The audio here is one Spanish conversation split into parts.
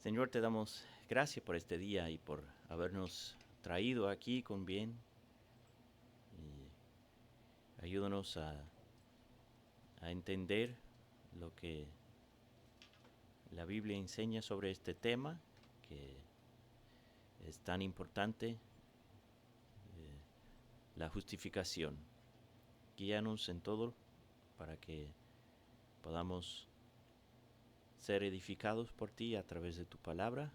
Señor, te damos gracias por este día y por habernos traído aquí con bien. Y ayúdanos a entender lo que la Biblia enseña sobre este tema, que es tan importante, la justificación. Guíanos en todo para que podamos ser edificados por ti a través de tu palabra.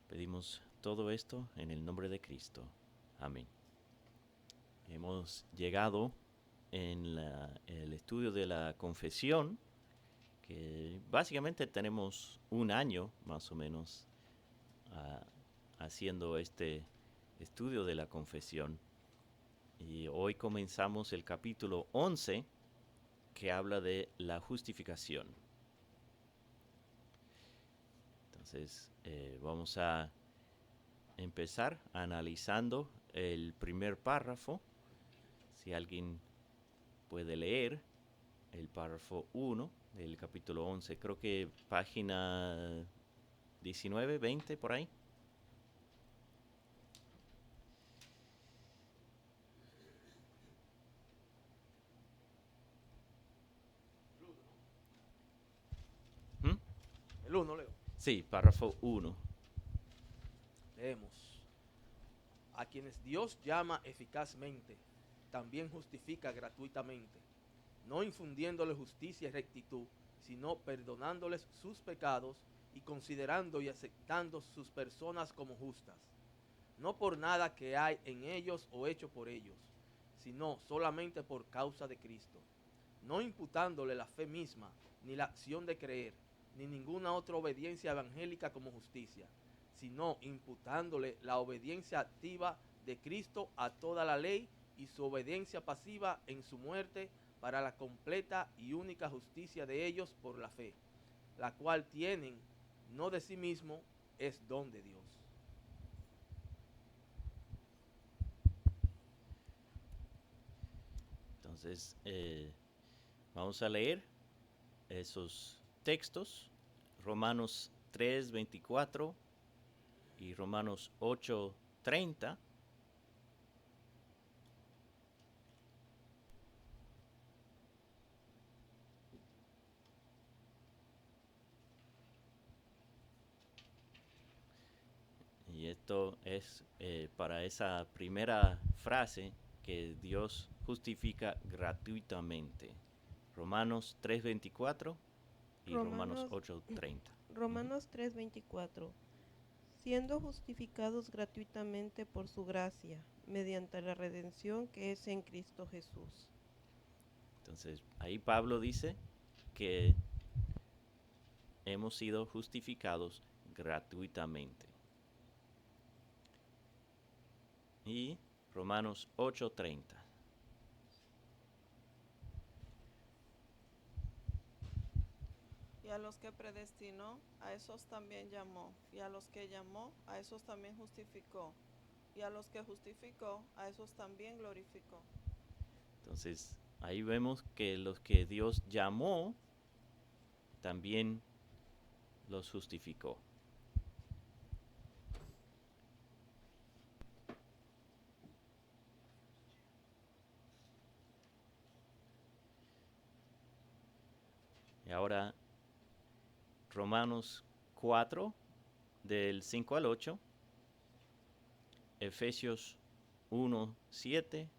Pedimos todo esto en el nombre de Cristo. Amén. Hemos llegado en el estudio de la confesión, que básicamente tenemos un año más o menos uh, haciendo este estudio de la confesión. Y hoy comenzamos el capítulo 11, que habla de la justificación. Entonces, vamos a empezar analizando el primer párrafo. Si alguien puede leer el párrafo 1 del capítulo 11, creo que página 19, 20, por ahí. ¿Mm? El 1, Leo. Sí, párrafo 1. Leemos. A quienes Dios llama eficazmente, también justifica gratuitamente, no infundiéndoles justicia y rectitud, sino perdonándoles sus pecados y considerando y aceptando sus personas como justas, no por nada que hay en ellos o hecho por ellos, sino solamente por causa de Cristo, no imputándole la fe misma, ni la acción de creer, ni ninguna otra obediencia evangélica como justicia, sino imputándole la obediencia activa de Cristo a toda la ley y su obediencia pasiva en su muerte para la completa y única justicia de ellos por la fe, la cual tienen no de sí mismo, es don de Dios. Entonces, vamos a leer esos textos, Romanos 3:24 y Romanos 8:30. Y esto es para esa primera frase, que Dios justifica gratuitamente. Romanos 3:24 y Romanos Romanos, 8:30. Uh-huh. Romanos 3:24, siendo justificados gratuitamente por su gracia, mediante la redención que es en Cristo Jesús. Entonces, ahí Pablo dice que hemos sido justificados gratuitamente. Y Romanos 8:30. Y a los que predestinó, a esos también llamó. Y a los que llamó, a esos también justificó. Y a los que justificó, a esos también glorificó. Entonces, ahí vemos que los que Dios llamó, también los justificó. Y ahora, Romanos 4, del 5 al 8, Efesios 1, 7,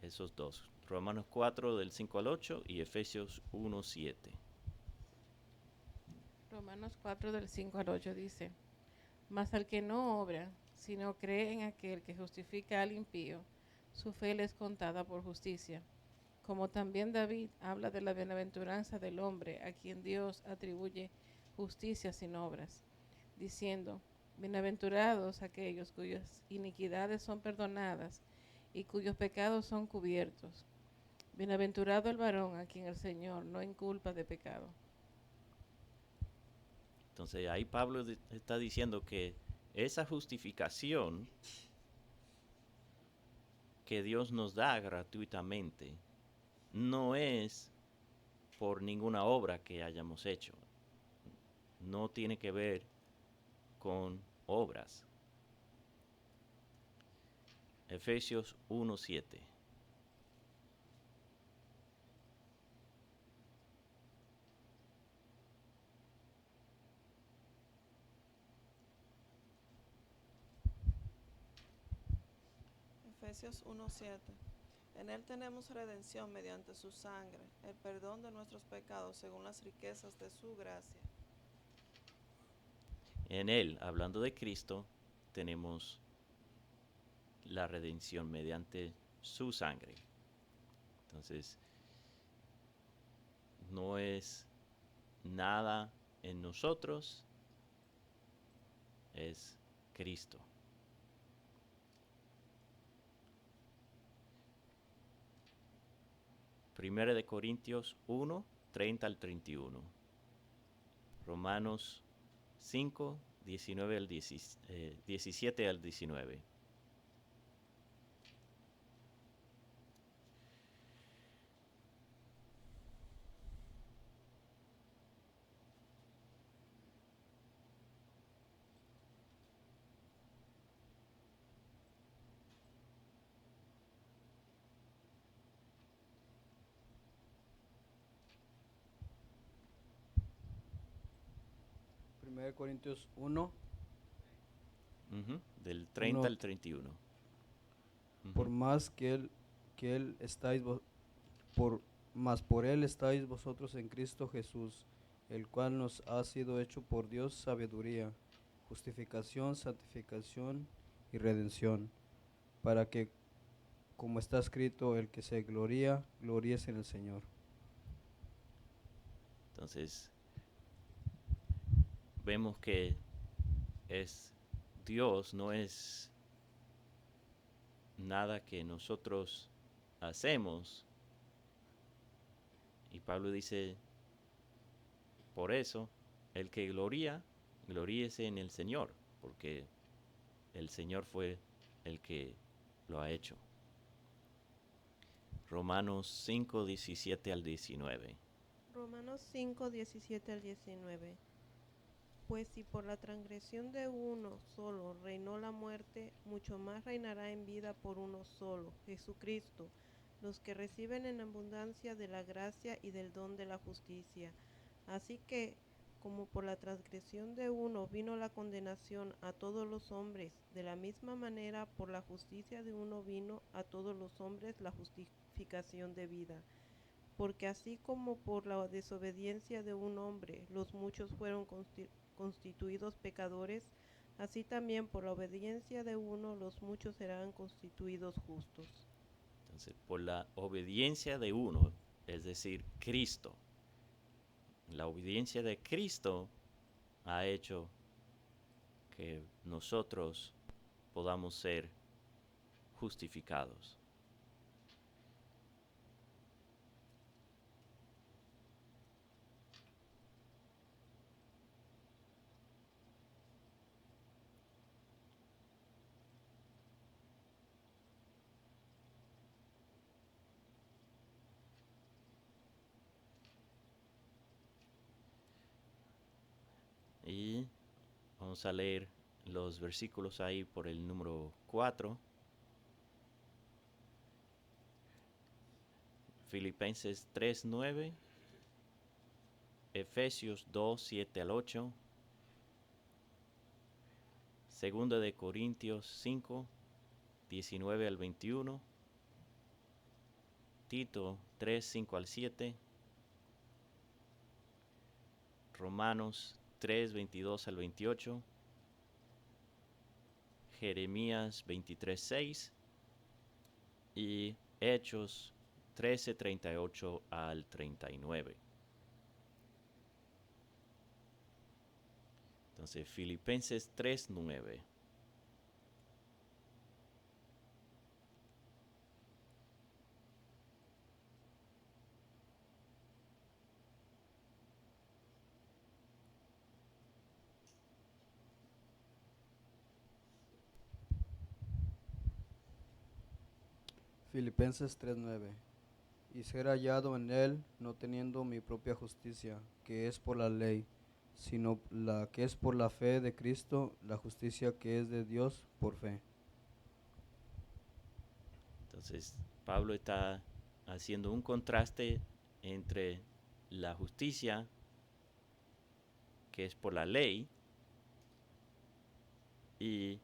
esos dos. Romanos 4, del 5 al 8 y Efesios 1, 7. Romanos 4 del 5 al 8 dice, mas al que no obra, sino cree en aquel que justifica al impío, su fe le es contada por justicia. Como también David habla de la bienaventuranza del hombre a quien Dios atribuye justicia sin obras, diciendo, bienaventurados aquellos cuyas iniquidades son perdonadas y cuyos pecados son cubiertos. Bienaventurado el varón a quien el Señor no inculpa de pecado. Entonces ahí Pablo está diciendo que esa justificación que Dios nos da gratuitamente no es por ninguna obra que hayamos hecho. No tiene que ver con obras. Efesios 1:7. Efesios 1:7. En él tenemos redención mediante su sangre, el perdón de nuestros pecados según las riquezas de su gracia. En Él, hablando de Cristo, tenemos la redención mediante su sangre. Entonces, no es nada en nosotros, es Cristo. Primera de Corintios 1, 30 al 31. Romanos 5, 17 al 19. Primera de Corintios 1, Del 30 al 31. por más que él estáis por él estáis vosotros en Cristo Jesús, el cual nos ha sido hecho por Dios sabiduría, justificación, santificación y redención, para que, como está escrito, el que se gloría, gloríese en el Señor. Entonces, vemos que es Dios, no es nada que nosotros hacemos. Y Pablo dice, por eso, el que gloríese en el Señor, porque el Señor fue el que lo ha hecho. Romanos 5, 17 al 19. Romanos 5, 17 al 19. Pues si por la transgresión de uno solo reinó la muerte, mucho más reinará en vida por uno solo, Jesucristo, los que reciben en abundancia de la gracia y del don de la justicia. Así que, como por la transgresión de uno vino la condenación a todos los hombres, de la misma manera por la justicia de uno vino a todos los hombres la justificación de vida. Porque así como por la desobediencia de un hombre los muchos fueron constituidos pecadores, así también por la obediencia de uno los muchos serán constituidos justos. Entonces, por la obediencia de uno, es decir, Cristo, la obediencia de Cristo ha hecho que nosotros podamos ser justificados. Y vamos a leer los versículos ahí por el número 4. Filipenses 3:9, Efesios 2:7 al 8, Segunda de Corintios 5:19 al 21, Tito 3:5 al 7, Romanos 3:22 al 28, Jeremías 23:6 y Hechos 13:38 al 39. Entonces, Filipenses 3:9. Filipenses 3:9. Y ser hallado en él, no teniendo mi propia justicia, que es por la ley, sino la que es por la fe de Cristo, la justicia que es de Dios por fe. Entonces, Pablo está haciendo un contraste entre la justicia que es por la ley y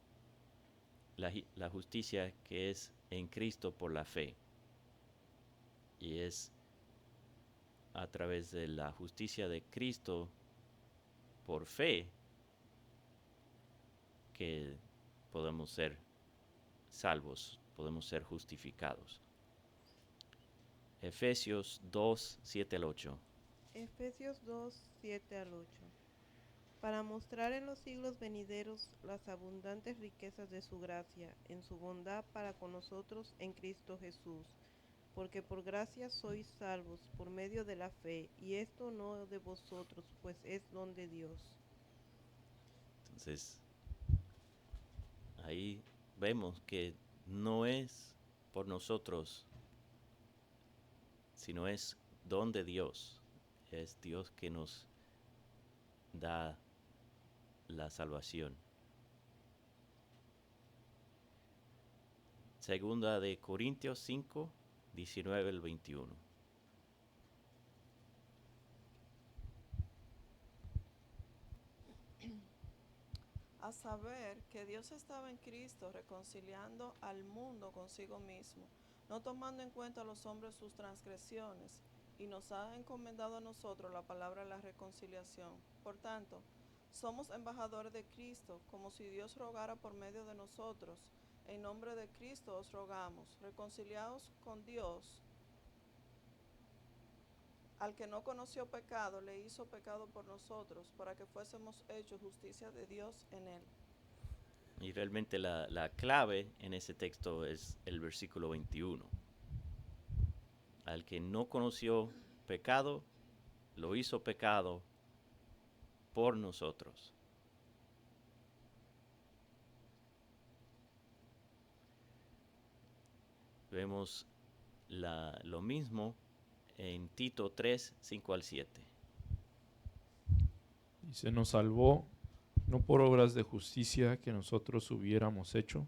la justicia que es en Cristo por la fe. Y es a través de la justicia de Cristo por fe que podemos ser salvos, podemos ser justificados. Efesios 2, 7 al 8. Efesios 2, 7 al 8. Para mostrar en los siglos venideros las abundantes riquezas de su gracia, en su bondad para con nosotros en Cristo Jesús. Porque por gracia sois salvos por medio de la fe, y esto no de vosotros, pues es don de Dios. Entonces, ahí vemos que no es por nosotros, sino es don de Dios. Es Dios que nos da la salvación. Segunda de Corintios 5, 19 al 21. A saber que Dios estaba en Cristo reconciliando al mundo consigo mismo, no tomando en cuenta a los hombres sus transgresiones, y nos ha encomendado a nosotros la palabra de la reconciliación. Por tanto, somos embajadores de Cristo, como si Dios rogara por medio de nosotros. En nombre de Cristo os rogamos, reconciliaos con Dios. Al que no conoció pecado, le hizo pecado por nosotros, para que fuésemos hechos justicia de Dios en él. Y realmente la clave en ese texto es el versículo 21. Al que no conoció pecado, lo hizo pecado por nosotros. Vemos lo mismo en Tito 3, 5 al 7. Y se nos salvó no por obras de justicia que nosotros hubiéramos hecho,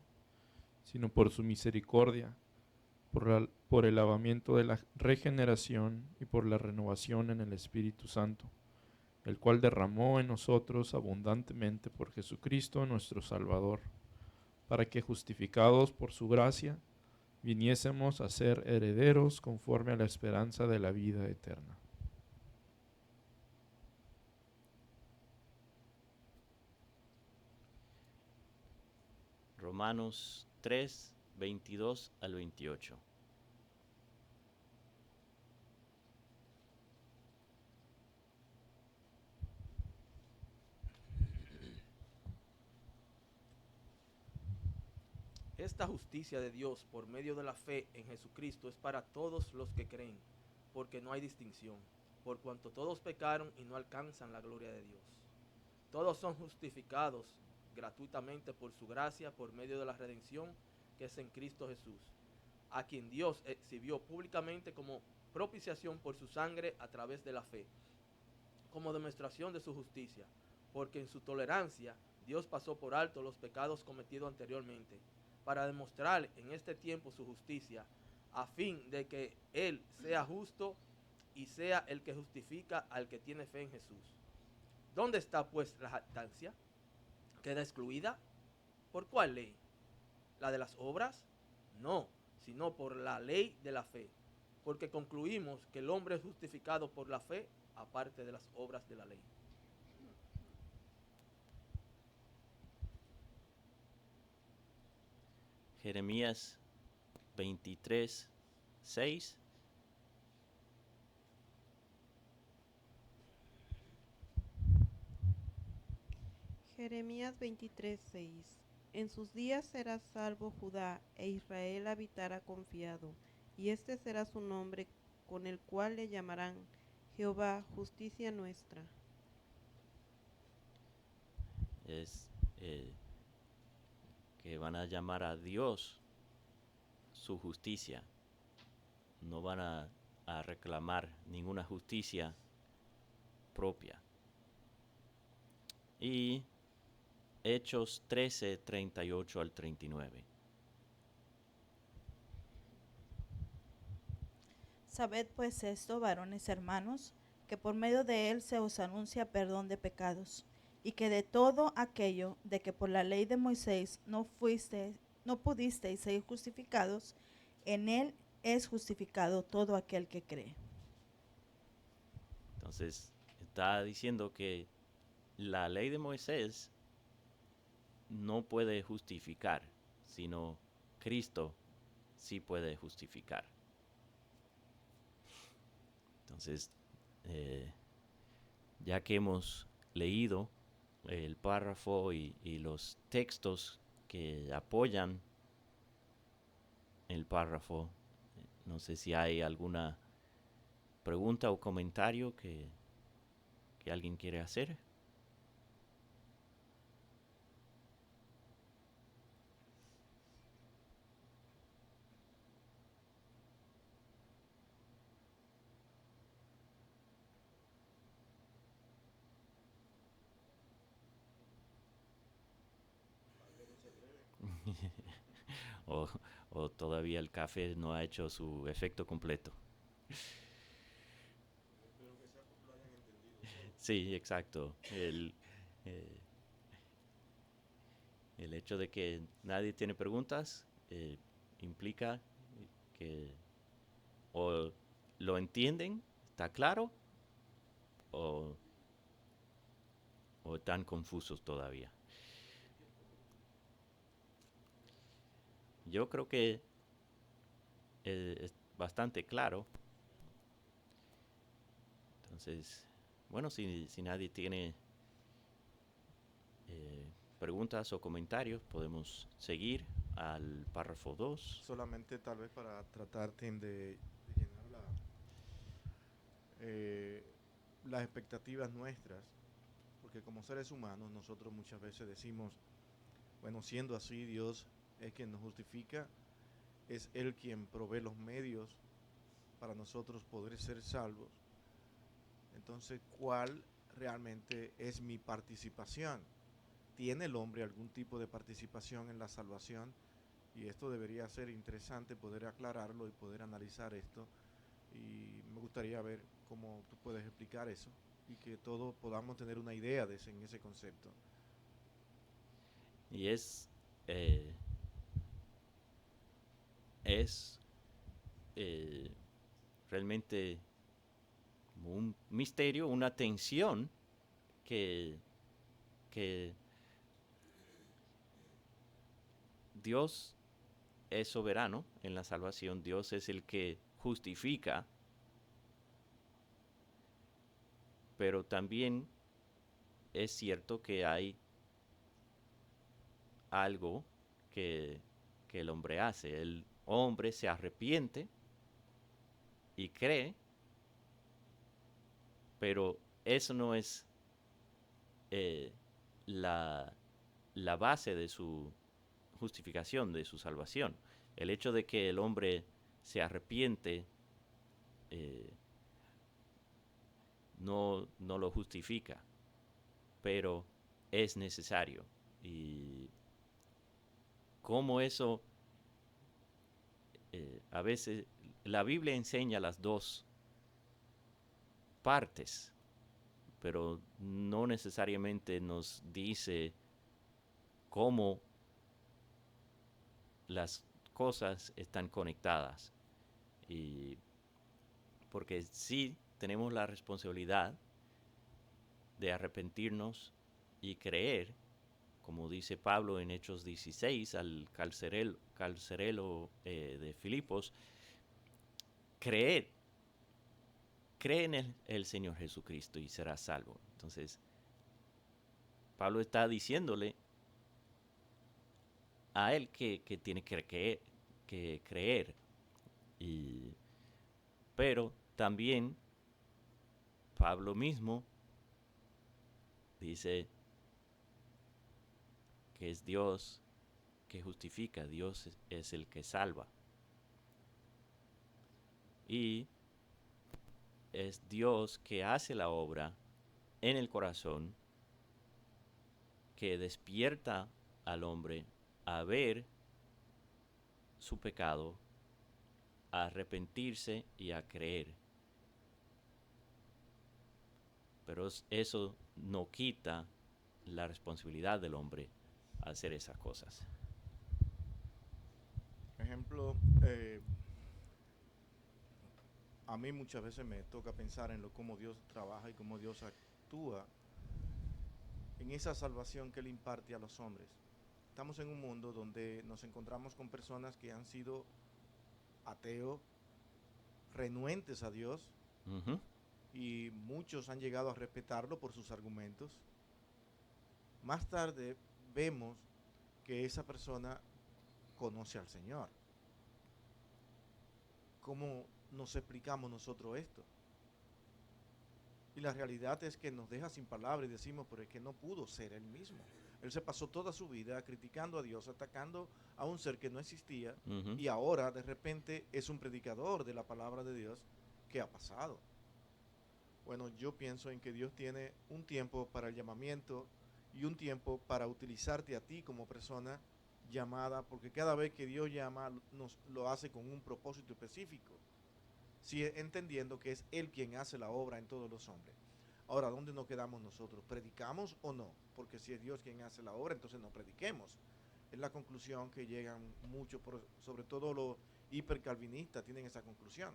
sino por su misericordia, por el lavamiento de la regeneración y por la renovación en el Espíritu Santo, el cual derramó en nosotros abundantemente por Jesucristo nuestro Salvador, para que justificados por su gracia, viniésemos a ser herederos conforme a la esperanza de la vida eterna. Romanos 3, 22 al 28. Esta justicia de Dios por medio de la fe en Jesucristo es para todos los que creen, porque no hay distinción, por cuanto todos pecaron y no alcanzan la gloria de Dios. Todos son justificados gratuitamente por su gracia, por medio de la redención que es en Cristo Jesús, a quien Dios exhibió públicamente como propiciación por su sangre a través de la fe, como demostración de su justicia, porque en su tolerancia Dios pasó por alto los pecados cometidos anteriormente, para demostrar en este tiempo su justicia, a fin de que Él sea justo y sea el que justifica al que tiene fe en Jesús. ¿Dónde está pues la jactancia? ¿Queda excluida? ¿Por cuál ley? ¿La de las obras? No, sino por la ley de la fe, porque concluimos que el hombre es justificado por la fe, aparte de las obras de la ley. Jeremías 23, 6. Jeremías 23, 6. En sus días será salvo Judá, e Israel habitará confiado, y este será su nombre, con el cual le llamarán Jehová, justicia nuestra. Es que van a llamar a Dios su justicia. no van a reclamar ninguna justicia propia. Y Hechos 13, 38 al 39. Sabed pues esto, varones hermanos, que por medio de él se os anuncia perdón de pecados, y que de todo aquello de que por la ley de Moisés no pudisteis ser justificados, en él es justificado todo aquel que cree. Entonces, está diciendo que la ley de Moisés no puede justificar, sino Cristo sí puede justificar. Entonces, ya que hemos leído el párrafo y los textos que apoyan el párrafo, no sé si hay alguna pregunta o comentario que alguien quiere hacer. o, o todavía el café no ha hecho su efecto completo. Sí, exacto. El hecho de que nadie tiene preguntas implica que o lo entienden, está claro, o están confusos todavía. Yo creo que es bastante claro. Entonces, bueno, si nadie tiene preguntas o comentarios, podemos seguir al párrafo 2. Solamente tal vez para tratar de llenar las expectativas nuestras, porque como seres humanos nosotros muchas veces decimos, bueno, siendo así, Dios es quien nos justifica, es Él quien provee los medios para nosotros poder ser salvos. Entonces, ¿cuál realmente es mi participación? ¿Tiene el hombre algún tipo de participación en la salvación? Y esto debería ser interesante poder aclararlo y poder analizar esto. Y me gustaría ver cómo tú puedes explicar eso y que todos podamos tener una idea en ese concepto. Y es realmente como un misterio, una tensión que Dios es soberano en la salvación, Dios es el que justifica, pero también es cierto que hay algo que el hombre hace. El hombre se arrepiente y cree, pero eso no es la base de su justificación, de su salvación. El hecho de que el hombre se arrepiente no lo justifica, pero es necesario. Y cómo eso, a veces la Biblia enseña las dos partes, pero no necesariamente nos dice cómo las cosas están conectadas. Y porque sí tenemos la responsabilidad de arrepentirnos y creer, como dice Pablo en Hechos 16 al carcelero de Filipos, cree en el Señor Jesucristo y serás salvo. Entonces, Pablo está diciéndole a él que tiene que creer. Pero también Pablo mismo dice que es Dios que justifica, Dios es el que salva. Y es Dios que hace la obra en el corazón, que despierta al hombre a ver su pecado, a arrepentirse y a creer. Pero eso no quita la responsabilidad del hombre a hacer esas cosas. Ejemplo, a mí muchas veces me toca pensar en cómo Dios trabaja y cómo Dios actúa en esa salvación que Él imparte a los hombres. Estamos en un mundo donde nos encontramos con personas que han sido ateos, renuentes a Dios, Ujú. y muchos han llegado a respetarlo por sus argumentos. Más tarde vemos que esa persona conoce al Señor. ¿Cómo nos explicamos nosotros esto? Y la realidad es que nos deja sin palabras y decimos, pero es que no pudo ser él mismo. Él se pasó toda su vida criticando a Dios, atacando a un ser que no existía, Ujú. y ahora de repente es un predicador de la palabra de Dios. ¿Qué ha pasado? Bueno, yo pienso en que Dios tiene un tiempo para el llamamiento y un tiempo para utilizarte a ti como persona llamada, porque cada vez que Dios llama nos lo hace con un propósito específico, sí, entendiendo que es Él quien hace la obra en todos los hombres. Ahora, ¿dónde nos quedamos nosotros? ¿Predicamos o no? Porque si es Dios quien hace la obra, entonces no prediquemos. Es la conclusión que llegan muchos, sobre todo los hipercalvinistas tienen esa conclusión,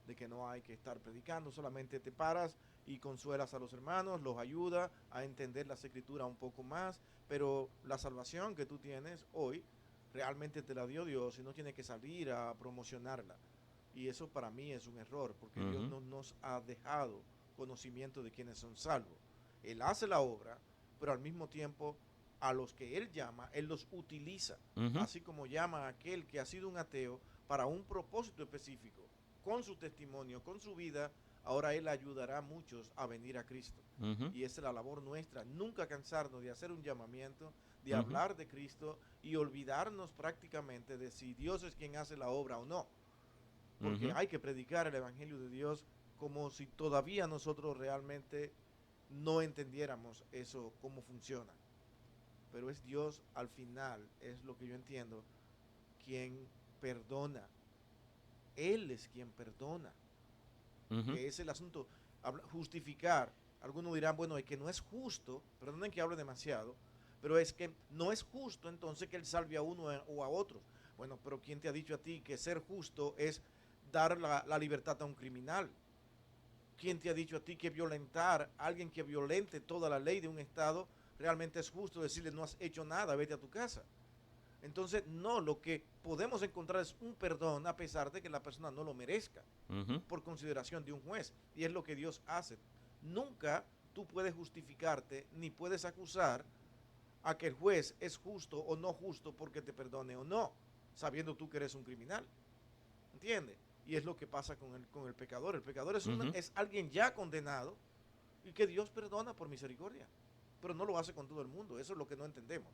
de que no hay que estar predicando, solamente te paras y consuelas a los hermanos, los ayuda a entender las escrituras un poco más, pero la salvación que tú tienes hoy realmente te la dio Dios y no tienes que salir a promocionarla. Y eso para mí es un error, porque Dios Ujú. no nos ha dejado conocimiento de quienes son salvos. Él hace la obra, pero al mismo tiempo a los que Él llama, Él los utiliza, Ujú. así como llama a aquel que ha sido un ateo para un propósito específico. Con su testimonio, con su vida, ahora Él ayudará a muchos a venir a Cristo. Ujú. Y esa es la labor nuestra, nunca cansarnos de hacer un llamamiento, de Ujú. hablar de Cristo y olvidarnos prácticamente de si Dios es quien hace la obra o no. Porque Ujú. hay que predicar el Evangelio de Dios como si todavía nosotros realmente no entendiéramos eso, cómo funciona. Pero es Dios al final, es lo que yo entiendo, quien perdona. Él es quien perdona, Ujú. que es el asunto. Justificar, algunos dirán, bueno, es que no es justo, perdonen que hable demasiado, pero es que no es justo entonces que Él salve a uno o a otros. Bueno, pero ¿quién te ha dicho a ti que ser justo es dar la libertad a un criminal? ¿Quién te ha dicho a ti que violentar a alguien que violente toda la ley de un estado realmente es justo decirle no has hecho nada, vete a tu casa? Entonces, no, lo que podemos encontrar es un perdón a pesar de que la persona no lo merezca Ujú. por consideración de un juez. Y es lo que Dios hace. Nunca tú puedes justificarte ni puedes acusar a que el juez es justo o no justo porque te perdone o no, sabiendo tú que eres un criminal. ¿Entiendes? Y es lo que pasa con el pecador. El pecador Ujú. es alguien ya condenado y que Dios perdona por misericordia. Pero no lo hace con todo el mundo. Eso es lo que no entendemos.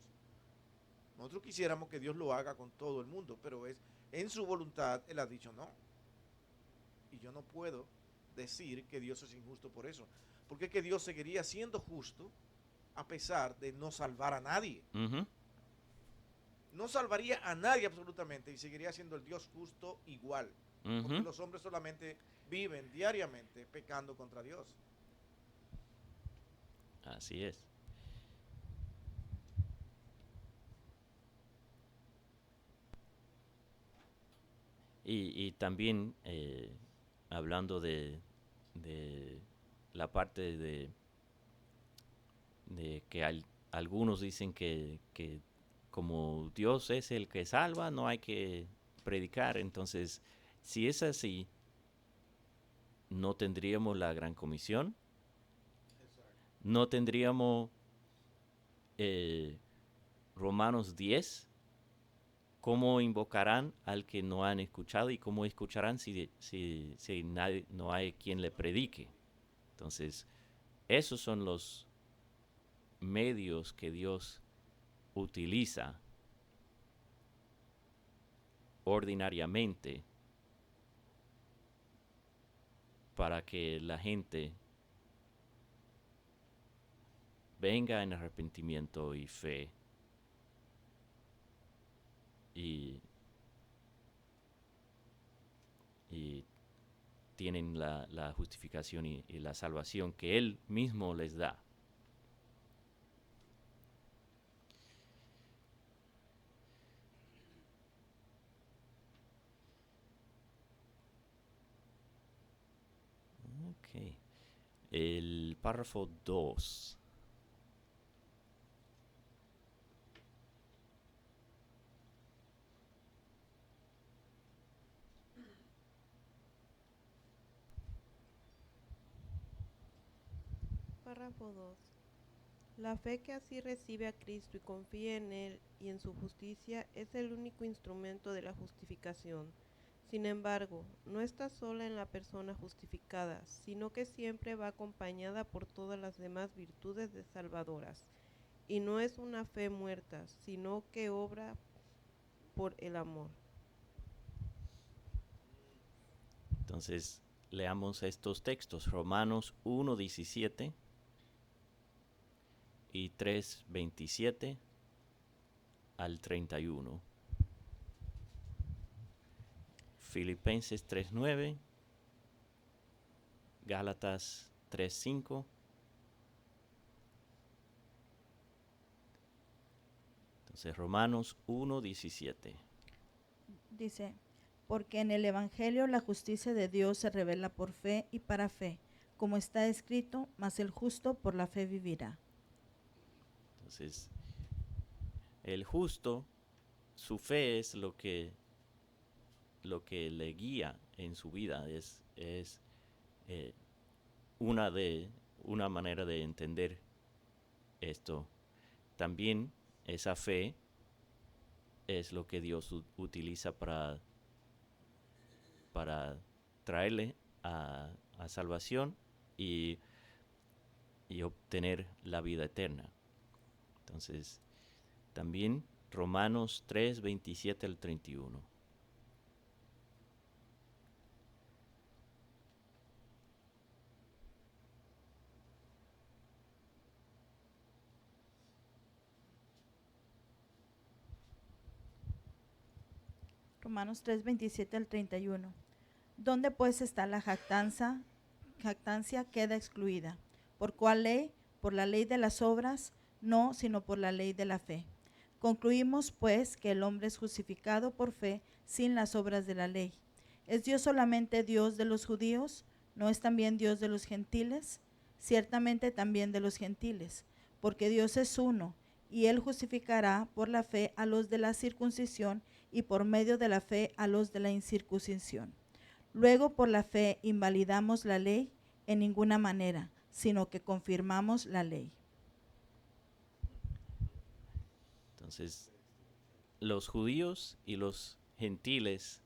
Nosotros quisiéramos que Dios lo haga con todo el mundo, pero es en su voluntad. Él ha dicho no. Y yo no puedo decir que Dios es injusto por eso. Porque es que Dios seguiría siendo justo a pesar de no salvar a nadie. Ujú. No salvaría a nadie absolutamente y seguiría siendo el Dios justo igual. Porque Ujú. los hombres solamente viven diariamente pecando contra Dios. Así es. Y también hablando de la parte de que algunos dicen que como Dios es el que salva, no hay que predicar. Entonces, si es así, no tendríamos la gran comisión, no tendríamos eh, Romanos 10. ¿Cómo invocarán al que no han escuchado y cómo escucharán si nadie, no hay quien le predique? Entonces, esos son los medios que Dios utiliza ordinariamente para que la gente venga en arrepentimiento y fe y tienen la justificación y la salvación que Él mismo les da. Ok. El párrafo 2. Párrafo 2. La fe que así recibe a Cristo y confía en Él y en su justicia es el único instrumento de la justificación. Sin embargo, no está sola en la persona justificada, sino que siempre va acompañada por todas las demás virtudes salvadoras. Y no es una fe muerta, sino que obra por el amor. Entonces, leamos estos textos, Romanos 1:17 y 3:27 al 31. Filipenses 3:9, Gálatas 3:5, entonces Romanos 1:17. Dice, porque en el Evangelio la justicia de Dios se revela por fe y para fe, como está escrito, mas el justo por la fe vivirá. Entonces, el justo, su fe es lo que le guía en su vida, es una manera de entender esto. También esa fe es lo que Dios utiliza para traerle a salvación y obtener la vida eterna. Entonces, también Romanos 3:27 al 31. Romanos 3, 27 al 31. ¿Dónde pues está la jactancia? Jactancia queda excluida. ¿Por cuál ley? ¿Por la ley de las obras? No, sino por la ley de la fe. Concluimos pues que el hombre es justificado por fe sin las obras de la ley. ¿Es Dios solamente Dios de los judíos? ¿No es también Dios de los gentiles? Ciertamente también de los gentiles, porque Dios es uno, y Él justificará por la fe a los de la circuncisión y por medio de la fe a los de la incircuncisión. Luego por la fe invalidamos la ley en ninguna manera, sino que confirmamos la ley. Entonces, los judíos y los gentiles,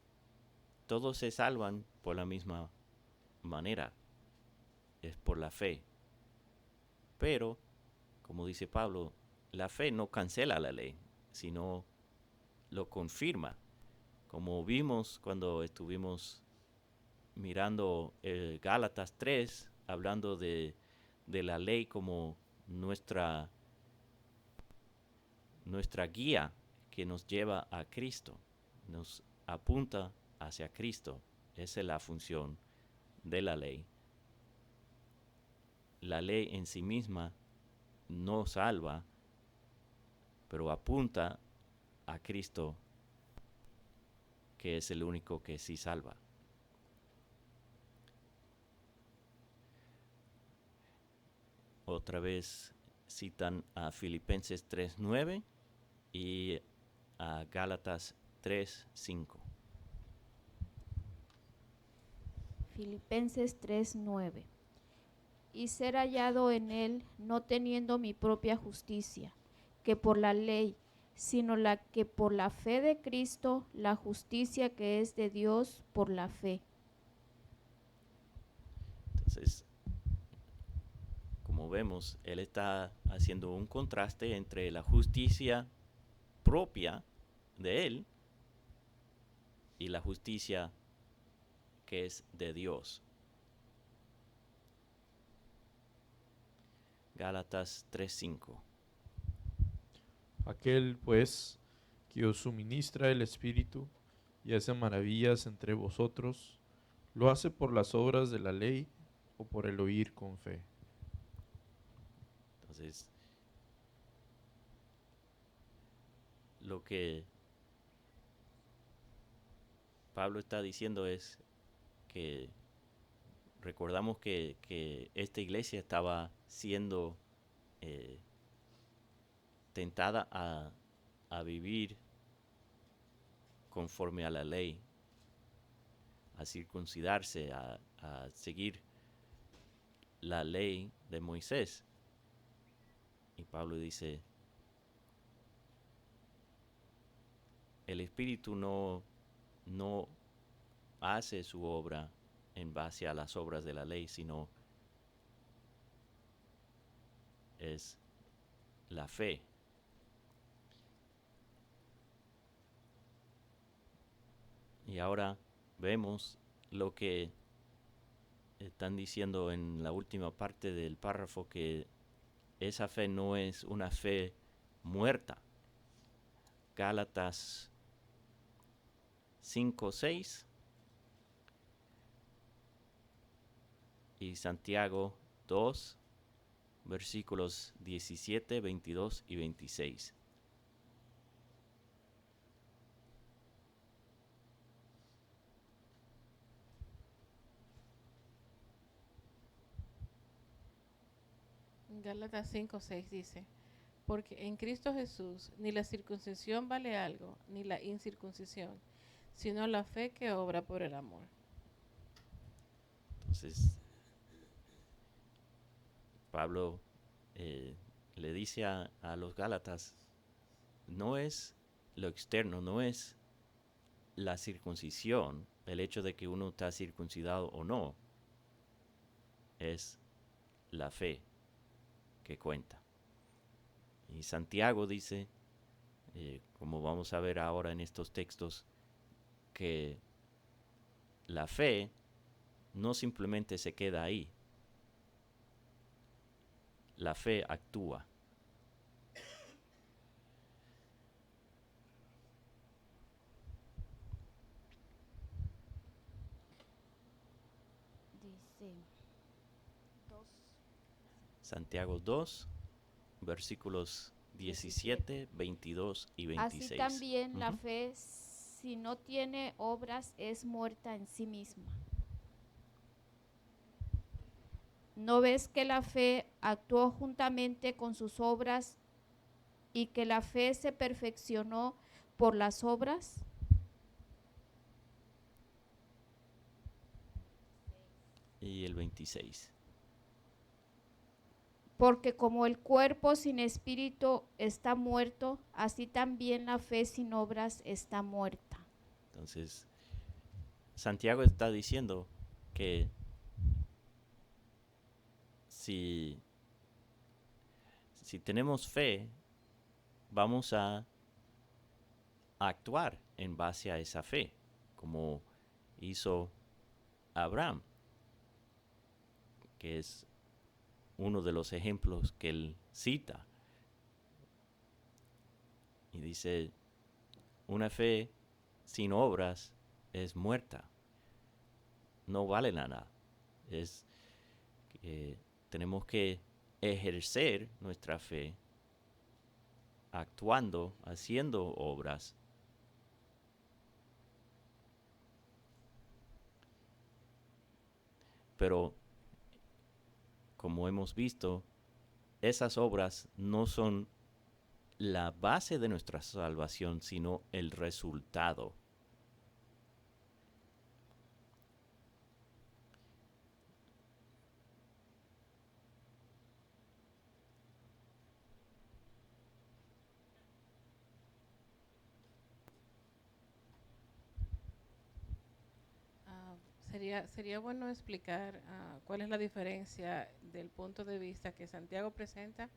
todos se salvan por la misma manera, es por la fe. Pero, como dice Pablo, la fe no cancela la ley, sino lo confirma. Como vimos cuando estuvimos mirando Gálatas 3, hablando de la ley como nuestra guía que nos lleva a Cristo, nos apunta hacia Cristo. Esa es la función de la ley. La ley en sí misma no salva, pero apunta a Cristo, que es el único que sí salva. Otra vez citan a Filipenses 3:9 y a Gálatas 3:5. Filipenses 3:9. Y ser hallado en él, no teniendo mi propia justicia, que por la ley, sino la que por la fe de Cristo, la justicia que es de Dios por la fe. Entonces, como vemos, él está haciendo un contraste entre la justicia propia de él y la justicia que es de Dios. Gálatas 3:5. Aquel, pues, que os suministra el Espíritu y hace maravillas entre vosotros, ¿lo hace por las obras de la ley o por el oír con fe? Entonces, lo que Pablo está diciendo es que recordamos que esta iglesia estaba siendo tentada a vivir conforme a la ley, a circuncidarse, a seguir la ley de Moisés. Y Pablo dice, el Espíritu no hace su obra en base a las obras de la ley, sino es la fe. Y ahora vemos lo que están diciendo en la última parte del párrafo, que esa fe no es una fe muerta. Gálatas 5:6 y Santiago 2, versículos 17, 22 y 26. Gálatas 5:6 dice, porque en Cristo Jesús ni la circuncisión vale algo, ni la incircuncisión, sino la fe que obra por el amor. Entonces, Pablo le dice a los Gálatas, no es lo externo, no es la circuncisión, el hecho de que uno está circuncidado o no, es la fe que cuenta. Y Santiago dice, como vamos a ver ahora en estos textos, que la fe no simplemente se queda ahí, la fe actúa. Dice Santiago 2, versículos 17, 22 y 26. así también la Ujú. fe, si no tiene obras, es muerta en sí misma. ¿No ves que la fe actuó juntamente con sus obras y que la fe se perfeccionó por las obras? Y el 26. Porque como el cuerpo sin espíritu está muerto, así también la fe sin obras está muerta. Entonces, Santiago está diciendo que si tenemos fe, vamos a actuar en base a esa fe, como hizo Abraham, que es uno de los ejemplos que él cita. Y dice, una fe sin obras es muerta, no vale nada. Es que tenemos que ejercer nuestra fe actuando, haciendo obras. Pero, como hemos visto, esas obras no son la base de nuestra salvación, sino el resultado. Sería bueno explicar cuál es la diferencia del punto de vista que Santiago presenta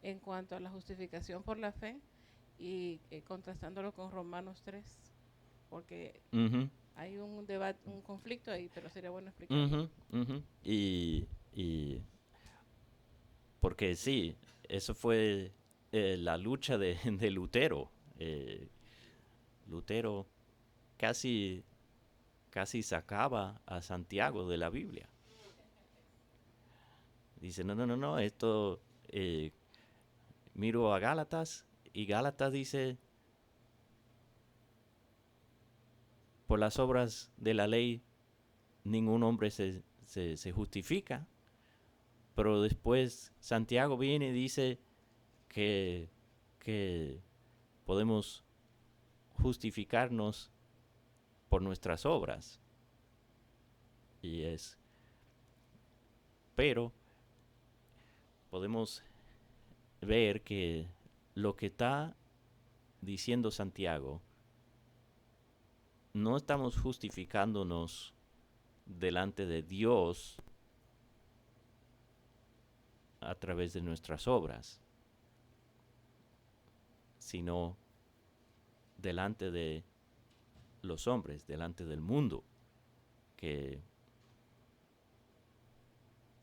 en cuanto a la justificación por la fe y contrastándolo con Romanos 3, porque Ujú, hay un debate, un conflicto ahí, pero sería bueno explicarlo. ujú, ujú. Y porque sí, eso fue la lucha de Lutero. Lutero casi sacaba a Santiago de la Biblia. Dice, no, esto, miro a Gálatas, y Gálatas dice, por las obras de la ley, ningún hombre se justifica. Pero después Santiago viene y dice que podemos justificarnos por nuestras obras. Pero podemos ver que lo que está diciendo Santiago, no estamos justificándonos delante de Dios a través de nuestras obras, sino delante de los hombres, delante del mundo, que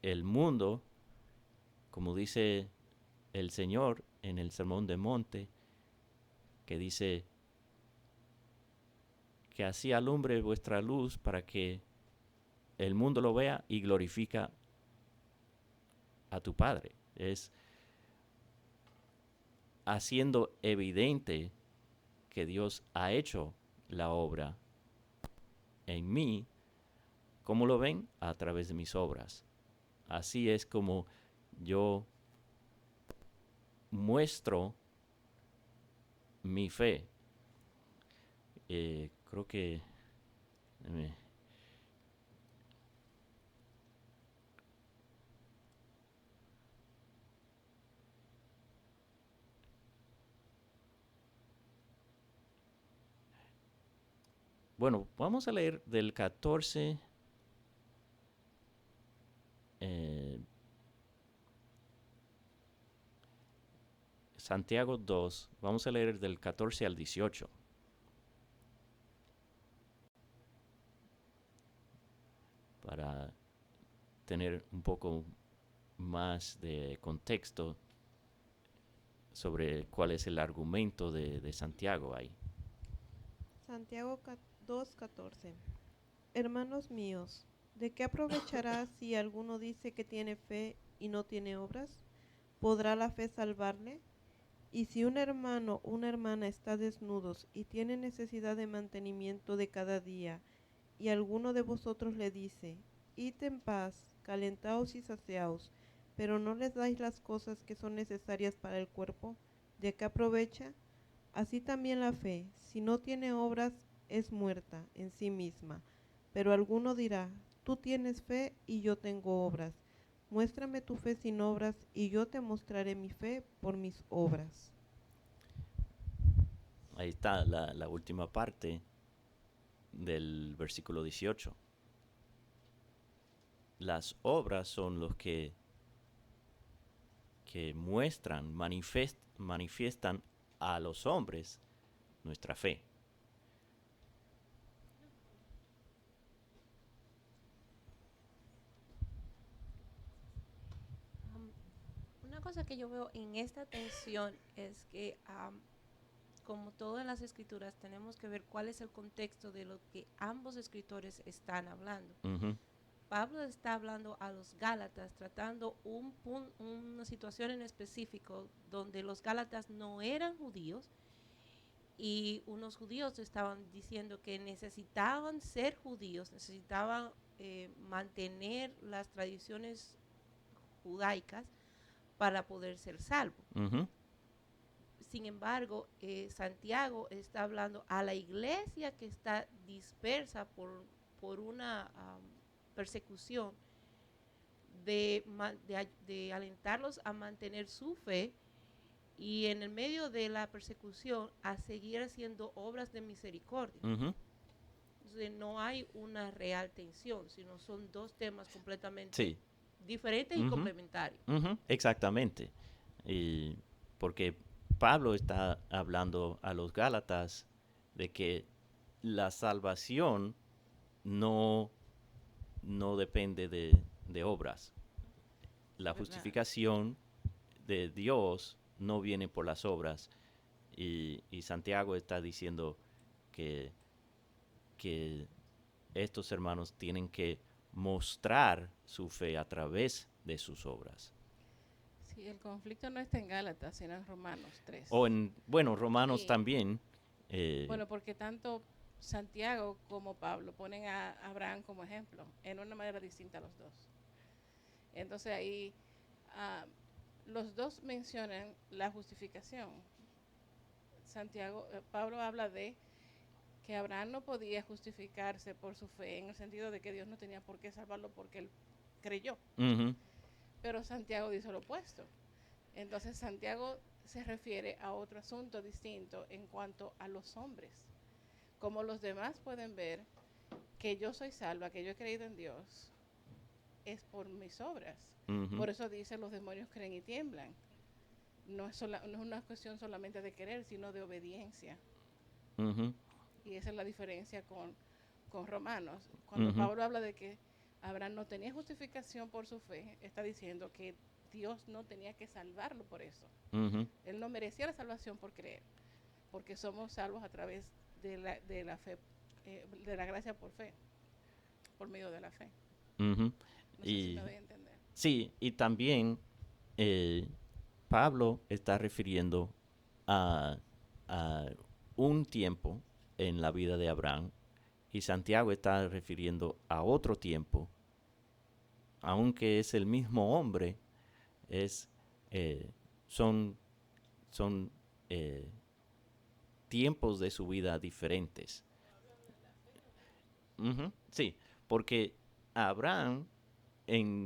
el mundo, como dice el Señor en el Sermón del Monte, que dice que así alumbre vuestra luz para que el mundo lo vea y glorifica a tu Padre. Es haciendo evidente que Dios ha hecho la obra en mí. ¿Cómo lo ven? A través de mis obras. Así es como yo muestro mi fe. Creo que bueno, vamos a leer del 14 Santiago 2, vamos a leer del 14 al 18. Para tener un poco más de contexto sobre cuál es el argumento de Santiago ahí. Santiago 2:14. Hermanos míos, ¿de qué aprovechará si alguno dice que tiene fe y no tiene obras? ¿Podrá la fe salvarle? Y si un hermano o una hermana está desnudos y tiene necesidad de mantenimiento de cada día, y alguno de vosotros le dice, id en paz, calentaos y saciaos, pero no les dais las cosas que son necesarias para el cuerpo, ¿de qué aprovecha? Así también la fe, si no tiene obras, es muerta en sí misma. Pero alguno dirá, tú tienes fe y yo tengo obras. Muéstrame tu fe sin obras y yo te mostraré mi fe por mis obras. Ahí está la última parte del versículo 18. Las obras son los que muestran, manifiestan a los hombres nuestra fe. Una cosa que yo veo en esta tensión es que, como todas las escrituras, tenemos que ver cuál es el contexto de lo que ambos escritores están hablando. Uh-huh. Pablo está hablando a los Gálatas, tratando una situación en específico donde los Gálatas no eran judíos y unos judíos estaban diciendo que necesitaban ser judíos, necesitaban mantener las tradiciones judaicas para poder ser salvos. Uh-huh. Sin embargo, Santiago está hablando a la iglesia que está dispersa por una persecución, de alentarlos a mantener su fe y en el medio de la persecución a seguir haciendo obras de misericordia. Uh-huh. Entonces no hay una real tensión, sino son dos temas completamente diferentes y complementarios. Uh-huh. Exactamente. Y porque Pablo está hablando a los Gálatas de que la salvación no depende de obras. La justificación de Dios no viene por las obras. Y Santiago está diciendo que estos hermanos tienen que mostrar su fe a través de sus obras. Sí, el conflicto no está en Gálatas, sino en Romanos 3. O Romanos Sí. también. Bueno, porque tanto Santiago como Pablo ponen a Abraham como ejemplo, en una manera distinta los dos. Entonces ahí los dos mencionan la justificación. Pablo habla de que Abraham no podía justificarse por su fe, en el sentido de que Dios no tenía por qué salvarlo porque él creyó. Ujú, Pero Santiago dice lo opuesto. Entonces Santiago se refiere a otro asunto distinto en cuanto a los hombres. Como los demás pueden ver que yo soy salva, que yo he creído en Dios, es por mis obras. ujú, Por eso dice los demonios creen y tiemblan. No es una cuestión solamente de querer, sino de obediencia. ujú, Y esa es la diferencia con Romanos. Cuando Ujú. Pablo habla de que Abraham no tenía justificación por su fe, está diciendo que Dios no tenía que salvarlo por eso. ujú. Él no merecía la salvación por creer, porque somos salvos a través de la fe, de la gracia por fe, por medio de la fe. Ujú. No sé si me doy a entender. Sí, y también Pablo está refiriendo a un tiempo en la vida de Abraham y Santiago está refiriendo a otro tiempo, aunque es el mismo hombre, son tiempos de su vida diferentes. Ujú, sí, porque Abraham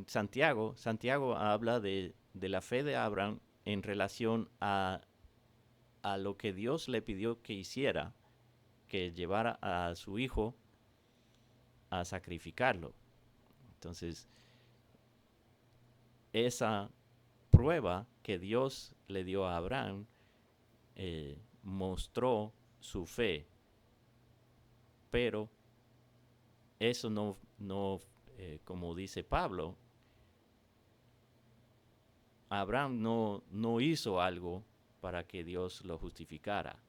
Santiago habla de la fe de Abraham en relación a lo que Dios le pidió que hiciera, que llevara a su hijo a sacrificarlo. Entonces, esa prueba que Dios le dio a Abraham mostró su fe, pero eso no como dice Pablo, Abraham no hizo algo para que Dios lo justificara.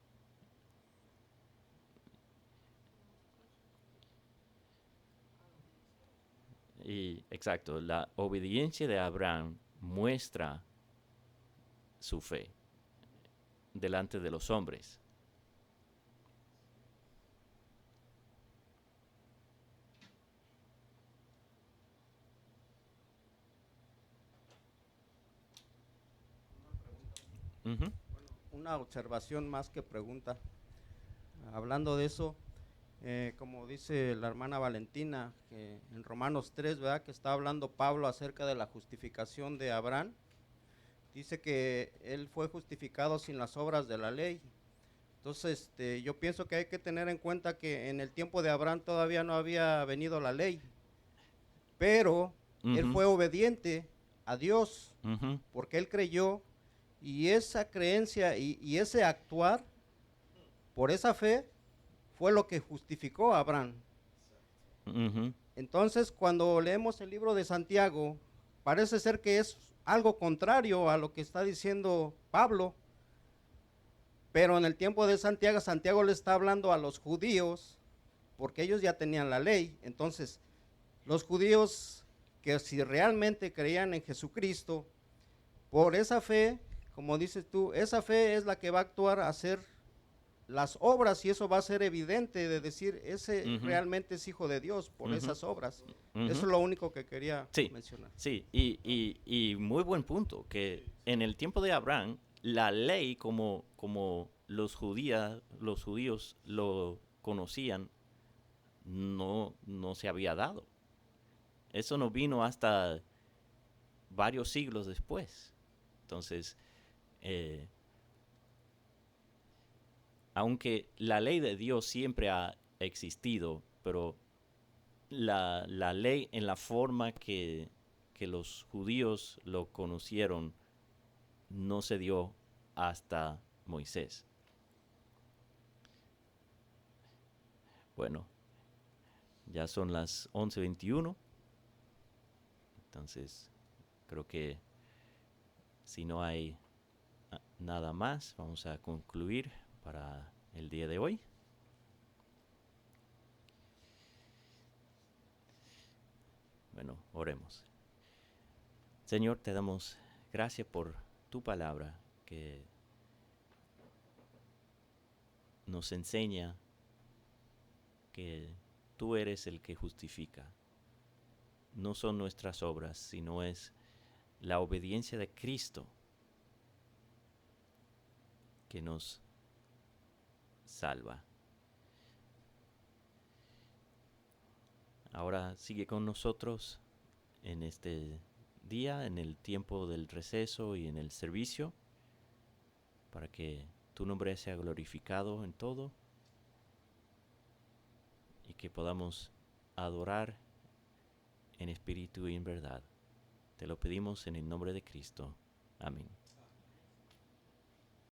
Y exacto, la obediencia de Abraham muestra su fe delante de los hombres. Ujú, Una observación más que pregunta. Hablando de eso, como dice la hermana Valentina, que en Romanos 3, ¿verdad? Que está hablando Pablo acerca de la justificación de Abraham. Dice que él fue justificado sin las obras de la ley. Entonces, yo pienso que hay que tener en cuenta que en el tiempo de Abraham todavía no había venido la ley, pero él ujú, fue obediente a Dios ujú, porque él creyó, y esa creencia y ese actuar por esa fe fue lo que justificó a Abraham. ujú, Entonces, cuando leemos el libro de Santiago, parece ser que es algo contrario a lo que está diciendo Pablo, pero en el tiempo de Santiago, Santiago le está hablando a los judíos, porque ellos ya tenían la ley. Entonces, los judíos que si realmente creían en Jesucristo, por esa fe, como dices tú, esa fe es la que va a actuar a hacer las obras, y eso va a ser evidente de decir, ese Ujú. realmente es hijo de Dios por Ujú. esas obras. ujú. Eso es lo único que quería Sí, mencionar. sí, y muy buen punto, que en el tiempo de Abraham, la ley como los judíos lo conocían, no se había dado. Eso no vino hasta varios siglos después. Entonces, aunque la ley de Dios siempre ha existido, pero la ley en la forma que los judíos lo conocieron no se dio hasta Moisés. Bueno, ya son las 11:21, entonces creo que Si no hay nada más, vamos a concluir para el día de hoy. Bueno, oremos. Señor, te damos gracias por tu palabra que nos enseña que tú eres el que justifica. No son nuestras obras, sino es la obediencia de Cristo que nos salva. Ahora sigue con nosotros en este día, en el tiempo del receso y en el servicio, para que tu nombre sea glorificado en todo y que podamos adorar en espíritu y en verdad. Te lo pedimos en el nombre de Cristo. Amén.